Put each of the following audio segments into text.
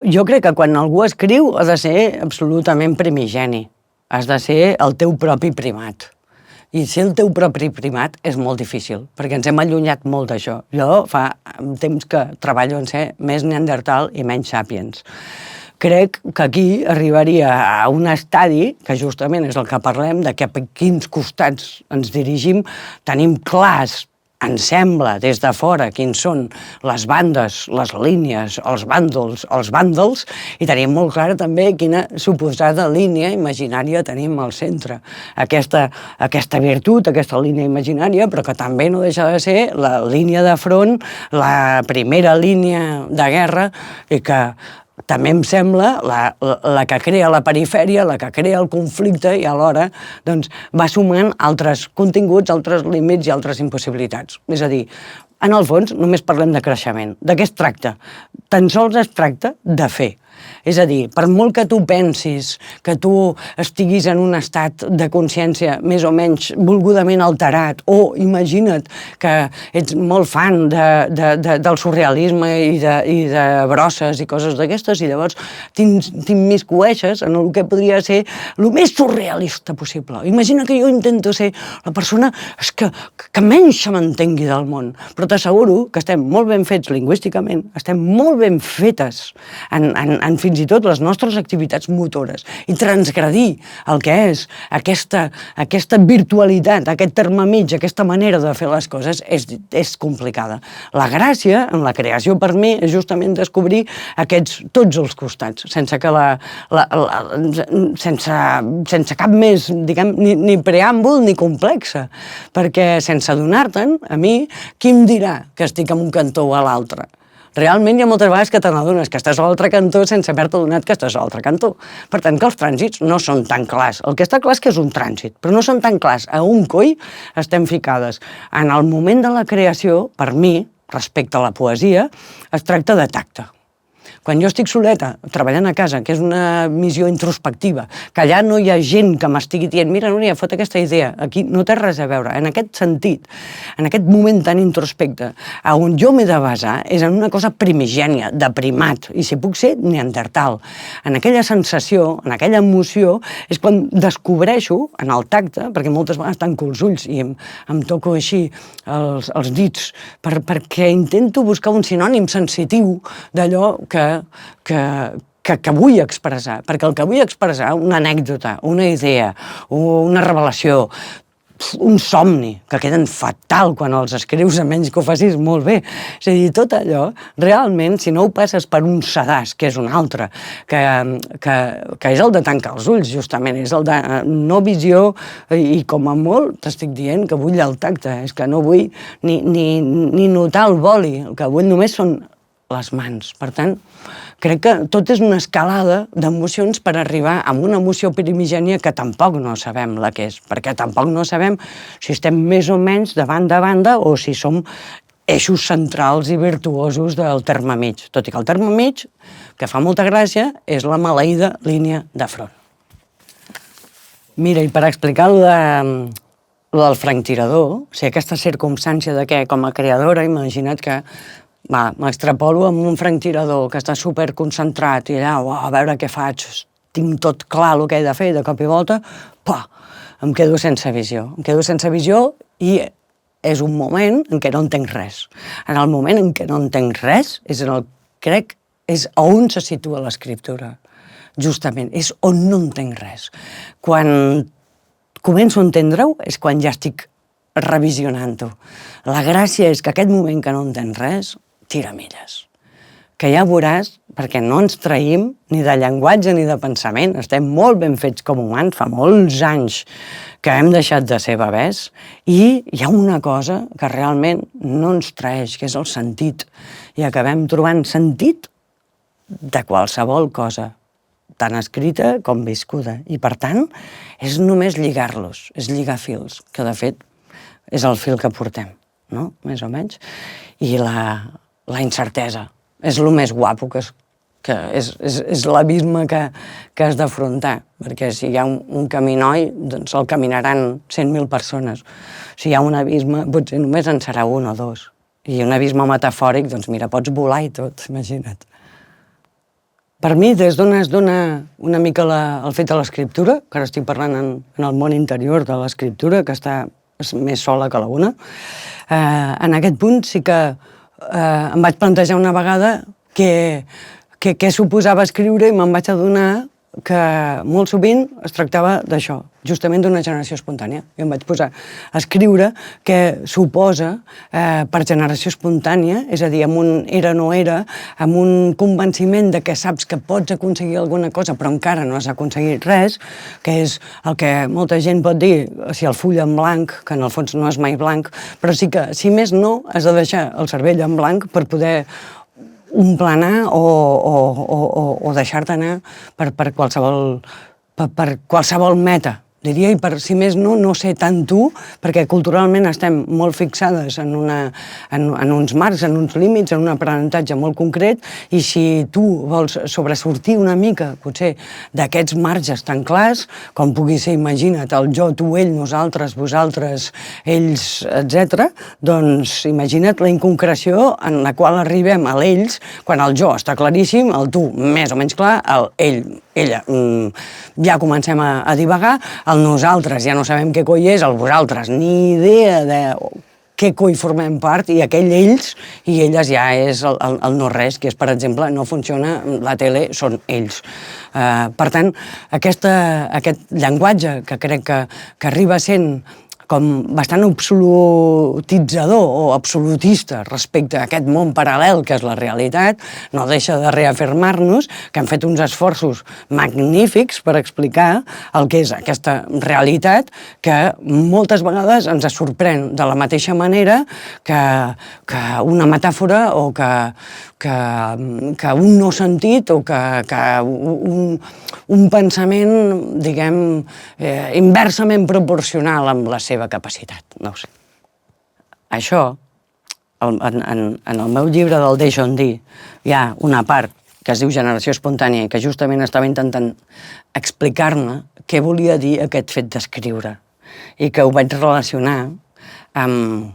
Jo crec que quan algú escriu ha de ser absolutament primigeni. Has de ser el teu propi primat. I ser el teu propi primat és molt difícil, perquè ens hem allunyat molt d'això. Jo fa temps que treballo en ser més neandertal i menys sapiens. Crec que aquí arribaria a un estadi, que justament és el que parlem, de cap a quins costats ens dirigim, tenim clars, ens sembla, des de fora, quins són les bandes, les línies, els bàndols, i tenim molt clara també quina suposada línia imaginària tenim al centre. Aquesta virtut, aquesta línia imaginària, però que també no deixa de ser la línia de front, la primera línia de guerra, i que també em sembla la que crea la perifèria, la que crea el conflicte i alhora doncs, va sumant altres continguts, altres límits i altres impossibilitats. És a dir, en el fons només parlem de creixement. De què es tracta? Tan sols es tracta de fer. És a dir, per molt que tu pensis que tu estiguis en un estat de consciència més o menys volgudament alterat, o imagina't que ets molt fan del surrealisme i de brosses i coses d'aquestes, i llavors t'immiscueixes en el que podria ser el més surrealista possible. Imagina que jo intento ser la persona que menys se m'entengui del món, però t'asseguro que estem molt ben fets lingüísticament, estem molt ben fetes en fins i tot les nostres activitats motores, i transgredir el que és aquesta virtualitat, aquest terme mig, aquesta manera de fer les coses és complicada. La gràcia en la creació per mi és justament descobrir tots els costats, sense cap més, diguem, ni preàmbul ni complexa, perquè sense adonar-te'n, a mi, qui em dirà que estic en un cantó o a l'altre? Realment hi ha moltes vegades que te n'adones que estàs a l'altre cantó sense haver-te adonat que estàs a l'altre cantó. Per tant, que els trànsits no són tan clars. El que està clar és que és un trànsit, però no són tan clars. A un coll estem ficades. En el moment de la creació, per mi, respecte a la poesia, es tracta de tacte. Quan jo estic soleta, treballant a casa, que és una missió introspectiva, que allà no hi ha gent que m'estigui dient mira, Núria, fot aquesta idea, aquí no té res a veure. En aquest sentit, en aquest moment tan introspecte, on jo m'he de basar és en una cosa primigènia, de primat, i si puc ser neandertal. En aquella sensació, en aquella emoció, és quan descobreixo, en el tacte, perquè moltes vegades tanco els ulls i em toco així els dits, perquè intento buscar un sinònim sensitiu d'allò que vull expressar, perquè el que vull expressar, una anècdota, una idea, una revelació, un somni, que queden fatal quan els escrius, a menys que ho facis molt bé. És a dir, tot allò, realment, si no ho passes per un sedàs, que és un altre, que és el de tancar els ulls, justament, és el de no visió, i com a molt t'estic dient que vull el tacte, és que no vull ni notar el boli, el que vull només són les mans. Per tant, crec que tot és una escalada d'emocions per arribar a una emoció primigènia que tampoc no sabem la que és, perquè tampoc no sabem si estem més o menys de banda a banda o si som eixos centrals i virtuosos del terme mig. Tot i que el terme mig, que fa molta gràcia, és la maleïda línia de front. Mira, i per explicar lo del franctirador, o sigui, aquesta circumstància de que, com a creadora, imagina't que m'extrapolo amb un franctirador que està superconcentrat i allà, a veure què faig, tinc tot clar el que he de fer, de cop i volta, em quedo sense visió. Em quedo sense visió i és un moment en què no entenc res. En el moment en què no entenc res, crec, és on se situa l'escriptura. Justament, és on no entenc res. Quan començo a entendre-ho és quan ja estic revisionant-ho. La gràcia és que aquest moment que no entens res, tira milles. Que ja veuràs, perquè no ens traïm ni de llenguatge ni de pensament, estem molt ben fets com humans, fa molts anys que hem deixat de ser bebès, i hi ha una cosa que realment no ens traeix, que és el sentit, i acabem trobant sentit de qualsevol cosa, tant escrita com viscuda, i per tant és només lligar-los, és lligar fils, que de fet és el fil que portem, no? Més o menys. I la incertesa és el més guapo, que és l'abisme que has d'afrontar, perquè si hi ha un caminoi, doncs el caminaran 100.000 persones. Si hi ha un abisme, potser només en serà un o dos. I un abisme metafòric, doncs mira, pots volar i tot, imagina't. Per mi, des d'on es dona una mica el fet de l'escriptura, que ara estic parlant en el món interior de l'escriptura, que està més sola que la una, en aquest punt sí que em vaig plantejar una vegada què suposava escriure i me'n vaig adonar que molt sovint es tractava d'això, justament d'una generació espontània. I em vaig posar a escriure què suposa per generació espontània, és a dir, amb un era no era, amb un convenciment de que saps que pots aconseguir alguna cosa però encara no has aconseguit res, que és el que molta gent pot dir, si el full en blanc, que en el fons no és mai blanc, però sí que, si més no, has de deixar el cervell en blanc per poder planar o deixar-te anar per qualsevol meta, diria, i per, si més no, no ser tant tu, perquè culturalment estem molt fixades en uns marcs, en uns límits, en un aprenentatge molt concret, i si tu vols sobresortir una mica, potser, d'aquests marges tan clars, com pugui ser, imagina't, el jo, tu, ell, nosaltres, vosaltres, ells, etc., doncs imagina't la inconcreció en la qual arribem a l'ells, quan el jo està claríssim, el tu més o menys clar, el ell, ella, ja comencem a divagar, el nosaltres ja no sabem què coi és, el vosaltres ni idea de què coi formem part, i aquell ells i elles ja és el no res, que és, per exemple, no funciona la tele, són ells. Per tant, aquest llenguatge que crec que arriba sent com bastant absolutitzador o absolutista respecte a aquest món paral·lel que és la realitat, no deixa de reafirmar-nos que han fet uns esforços magnífics per explicar el que és aquesta realitat que moltes vegades ens sorprèn de la mateixa manera que una metàfora o que un no sentit o que un pensament, diguem, inversament proporcional amb la seva capacitat, no ho sé. Això, en el meu llibre del Deixa on dir, hi ha una part que es diu Generació espontània i que justament estava intentant explicar-me què volia dir aquest fet d'escriure i que ho vaig relacionar amb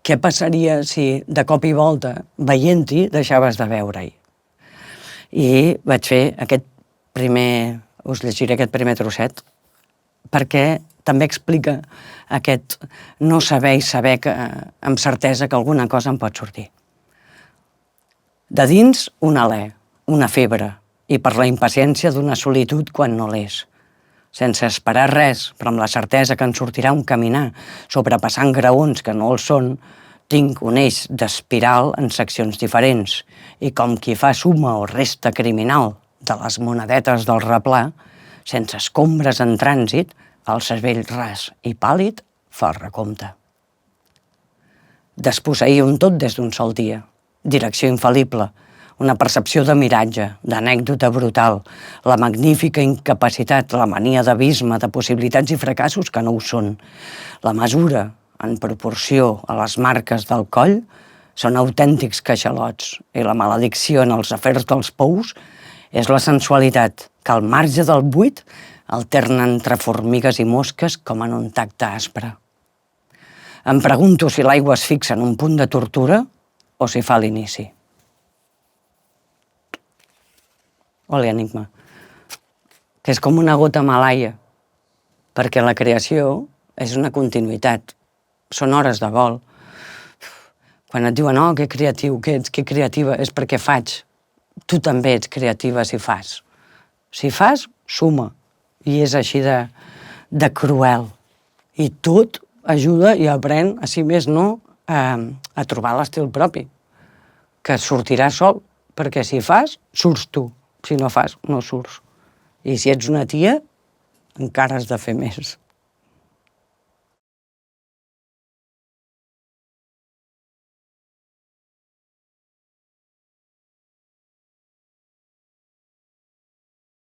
què passaria si de cop i volta, veient-hi, deixaves de veure-hi. I vaig fer us llegiré aquest primer trosset, perquè també explica aquest no saber i saber amb certesa que alguna cosa em pot sortir. De dins, un alè, una febre, i per la impaciència d'una solitud quan no l'és. Sense esperar res, però amb la certesa que en sortirà un caminar, sobrepassant graons que no el són, tinc un eix d'espiral en seccions diferents, i com qui fa suma o resta criminal de les monedetes del replà, sense escombres en trànsit, el cervell ras i pàl·lid fa el recompte. Desposseir un tot des d'un sol dia, direcció infal·lible, una percepció de miratge, d'anècdota brutal, la magnífica incapacitat, la mania d'abisme, de possibilitats i fracassos que no ho són. La mesura, en proporció a les marques del coll, són autèntics queixalots, i la maledicció en els afers dels pous és la sensualitat que al marge del buit alterna entre formigues i mosques com en un tacte aspre. Em pregunto si l'aigua es fixa en un punt de tortura o si fa l'inici. Oli, enigma. Que és com una gota malaia, perquè la creació és una continuïtat, són hores de vol. Quan et diuen, oh, que creatiu que ets, que creativa, és perquè faig. Tu també ets creativa si fas. Si fas, suma. I és així de cruel. I tot ajuda i aprèn, a si més no, a trobar l'estil propi, que sortirà sol, perquè si fas, surts tu. Si no fas, no surts. I si ets una tia, encara has de fer més.